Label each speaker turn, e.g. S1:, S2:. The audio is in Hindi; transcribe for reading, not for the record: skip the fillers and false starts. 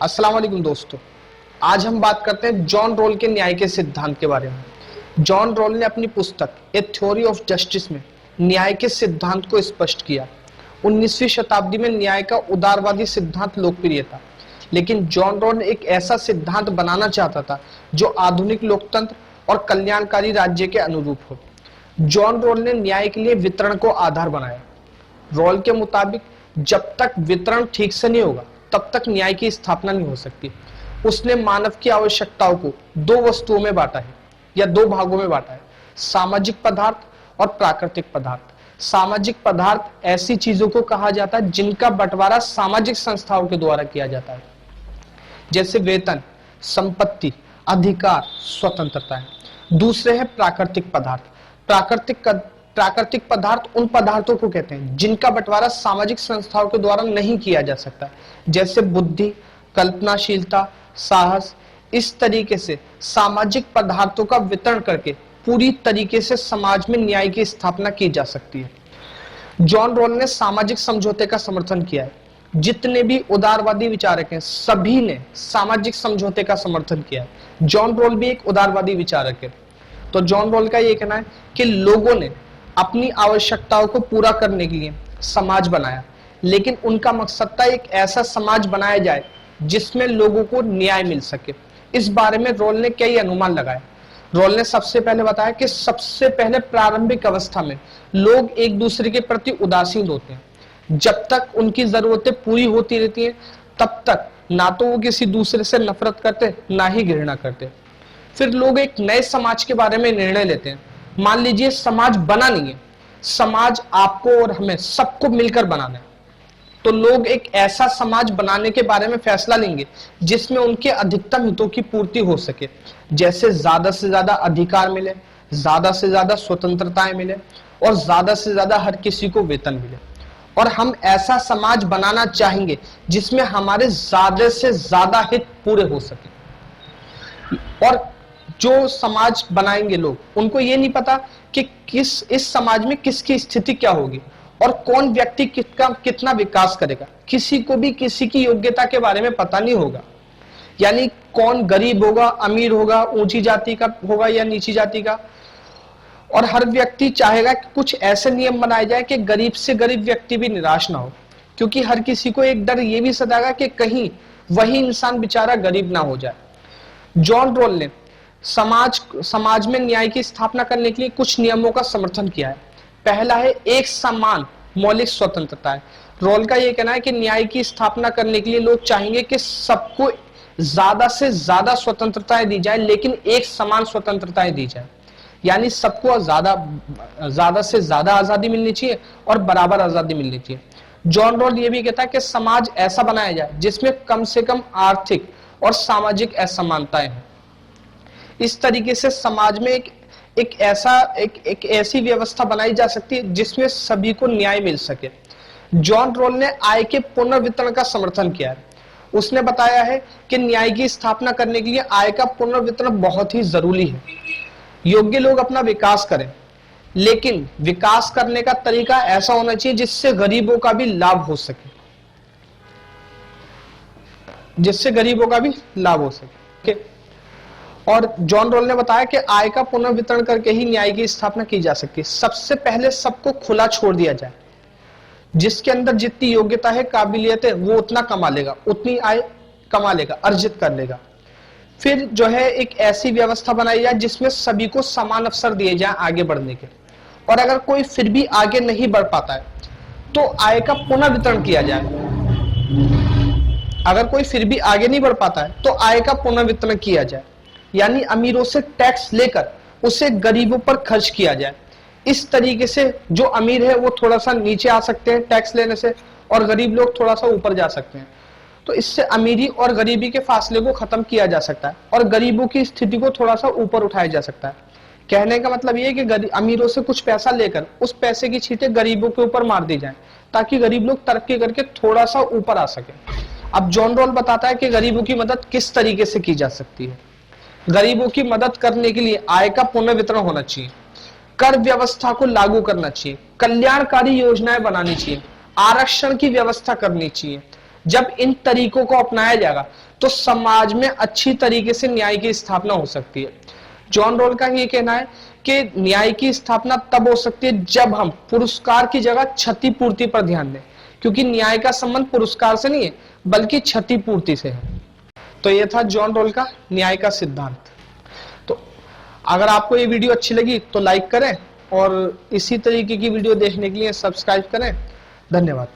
S1: अस्सलाम वालेकुम दोस्तों। आज हम बात करते हैं जॉन रॉल के न्याय के सिद्धांत के बारे में। जॉन रॉल ने अपनी पुस्तक ए थ्योरी ऑफ जस्टिस में न्याय के सिद्धांत को स्पष्ट किया। 19वीं शताब्दी में न्याय का उदारवादी सिद्धांत लोकप्रिय था, लेकिन जॉन रॉल एक ऐसा सिद्धांत बनाना चाहता था जो आधुनिक लोकतंत्र और कल्याणकारी राज्य के अनुरूप हो। जॉन रॉल ने न्याय के लिए वितरण को आधार बनाया। रॉल के मुताबिक जब तक वितरण ठीक से नहीं होगा तब तक न्याय की स्थापना नहीं हो सकती। उसने मानव की आवश्यकताओं को दो वस्तुओं में बांटा है या दो भागों में बांटा है, सामाजिक पदार्थ और प्राकृतिक पदार्थ। सामाजिक पदार्थ ऐसी चीजों को कहा जाता है जिनका बंटवारा सामाजिक संस्थाओं के द्वारा किया जाता है, जैसे वेतन, संपत्ति, अधिकार, स्वतंत्रता। दूसरे है प्राकृतिक पदार्थ। प्राकृतिक पदार्थ उन पदार्थों को कहते हैं जिनका बंटवारा सामाजिक संस्थाओं के द्वारा नहीं किया जा सकता, जैसे बुद्धि, कल्पनाशीलता, साहस। इस तरीके से सामाजिक पदार्थों का वितरण करके पूरी तरीके से समाज में न्याय की स्थापना की जा सकती है। जॉन रॉल ने सामाजिक समझौते का समर्थन किया है। जितने भी उदारवादी विचारक हैं सभी ने सामाजिक समझौते का समर्थन किया है। जॉन रॉल भी एक उदारवादी विचारक है। तो जॉन रॉल का ये कहना है कि लोगों ने अपनी आवश्यकताओं को पूरा करने के लिए समाज बनाया, लेकिन उनका मकसद था एक ऐसा समाज बनाया जाए जिसमें लोगों को न्याय मिल सके। इस बारे में रॉल ने कई अनुमान लगाए। रॉल ने सबसे पहले बताया कि सबसे पहले प्रारंभिक अवस्था में लोग एक दूसरे के प्रति उदासीन होते हैं। जब तक उनकी जरूरतें पूरी होती रहती हैं तब तक ना तो वो किसी दूसरे से नफरत करते ना ही घृणा करते। फिर लोग एक नए समाज के बारे में निर्णय लेते हैं। मान लीजिए समाज बना नहीं है, समाज आपको और हमें सबको मिलकर बनाना है, तो लोग एक ऐसा समाज बनाने के बारे में फैसला लेंगे जिसमें उनके अधिकतम हितों की पूर्ति हो सके, जैसे ज्यादा से ज्यादा अधिकार मिले, ज्यादा से ज्यादा स्वतंत्रताएं मिले और ज्यादा से ज्यादा हर किसी को वेतन मिले। और हम ऐसा समाज बनाना चाहेंगे जिसमें हमारे ज्यादा से ज्यादा हित पूरे हो सके। और जो समाज बनाएंगे लोग, उनको ये नहीं पता कि इस समाज में किसकी स्थिति क्या होगी और कौन व्यक्ति कितना विकास करेगा। किसी को भी किसी की योग्यता के बारे में पता नहीं होगा, यानी कौन गरीब होगा, अमीर होगा, ऊंची जाति का होगा या नीची जाति का। और हर व्यक्ति चाहेगा कि कुछ ऐसे नियम बनाए जाए कि गरीब से गरीब व्यक्ति भी निराश ना हो, क्योंकि हर किसी को एक डर ये भी सताएगा कि कहीं वही इंसान बेचारा गरीब ना हो जाए। जॉन रॉल ने समाज में न्याय की स्थापना करने के लिए कुछ नियमों का समर्थन किया है। पहला है एक समान मौलिक स्वतंत्रता है। रॉल का यह कहना है कि न्याय की स्थापना करने के लिए लोग चाहेंगे कि सबको ज्यादा से ज्यादा स्वतंत्रताएं दी जाए, लेकिन एक समान स्वतंत्रताएं दी जाए, यानी सबको ज्यादा से ज्यादा आजादी मिलनी चाहिए और बराबर आजादी मिलनी चाहिए। जॉन रॉल यह भी कहता है कि समाज ऐसा बनाया जाए जिसमें कम से कम आर्थिक और सामाजिक असमानताएं हैं। इस तरीके से समाज में एक ऐसी व्यवस्था बनाई जा सकती है जिसमें सभी को न्याय मिल सके। जॉन रॉल ने आय के पुनर्वितरण का समर्थन किया है। उसने बताया है कि न्याय की स्थापना करने के लिए आय का पुनर्वितरण बहुत ही जरूरी है। योग्य लोग अपना विकास करें, लेकिन विकास करने का तरीका ऐसा होना चाहिए जिससे गरीबों का भी लाभ हो सके, और जॉन रॉल ने बताया कि आय का पुनर्वितरण करके ही न्याय की स्थापना की जा सकती है। सबसे पहले सबको खुला छोड़ दिया जाए, जिसके अंदर जितनी योग्यता है, काबिलियत है, वो उतना कमा लेगा, उतनी आय कमा लेगा, अर्जित कर लेगा। फिर जो है एक ऐसी व्यवस्था बनाई जाए जिसमें सभी को समान अवसर दिए जाए आगे बढ़ने के, और अगर कोई फिर भी आगे नहीं बढ़ पाता है तो आय का पुनर्वितरण किया जाए। अगर कोई फिर भी आगे नहीं बढ़ पाता है तो आय का पुनर्वितरण किया जाए, यानी अमीरों से टैक्स लेकर उसे गरीबों पर खर्च किया जाए। इस तरीके से जो अमीर है वो थोड़ा सा नीचे आ सकते हैं टैक्स लेने से, और गरीब लोग थोड़ा सा ऊपर जा सकते हैं। तो इससे अमीरी और गरीबी के फासले को खत्म किया जा सकता है और गरीबों की स्थिति को थोड़ा सा ऊपर उठाया जा सकता है। कहने का मतलब ये है कि अमीरों से कुछ पैसा लेकर उस पैसे की छींटे गरीबों के ऊपर मार दी जाए, ताकि गरीब लोग तरक्की करके थोड़ा सा ऊपर आ सके। अब जॉन रॉल बताता है कि गरीबों की मदद किस तरीके से की जा सकती है। गरीबों की मदद करने के लिए आय का पुनर्वितरण होना चाहिए, कर व्यवस्था को लागू करना चाहिए, कल्याणकारी योजनाएं बनानी चाहिए, आरक्षण की व्यवस्था करनी चाहिए, जब इन तरीकों को अपनाया जाएगा तो समाज में अच्छी तरीके से न्याय की स्थापना हो सकती है। जॉन रोल का ये कहना है कि न्याय की स्थापना तब हो सकती है जब हम पुरस्कार की जगह क्षतिपूर्ति पर ध्यान दें, क्योंकि न्याय का संबंध पुरस्कार से नहीं है बल्कि क्षतिपूर्ति से है। तो ये था जॉन रोल का न्याय का सिद्धांत। तो अगर आपको ये वीडियो अच्छी लगी तो लाइक करें और इसी तरीके की वीडियो देखने के लिए सब्सक्राइब करें। धन्यवाद।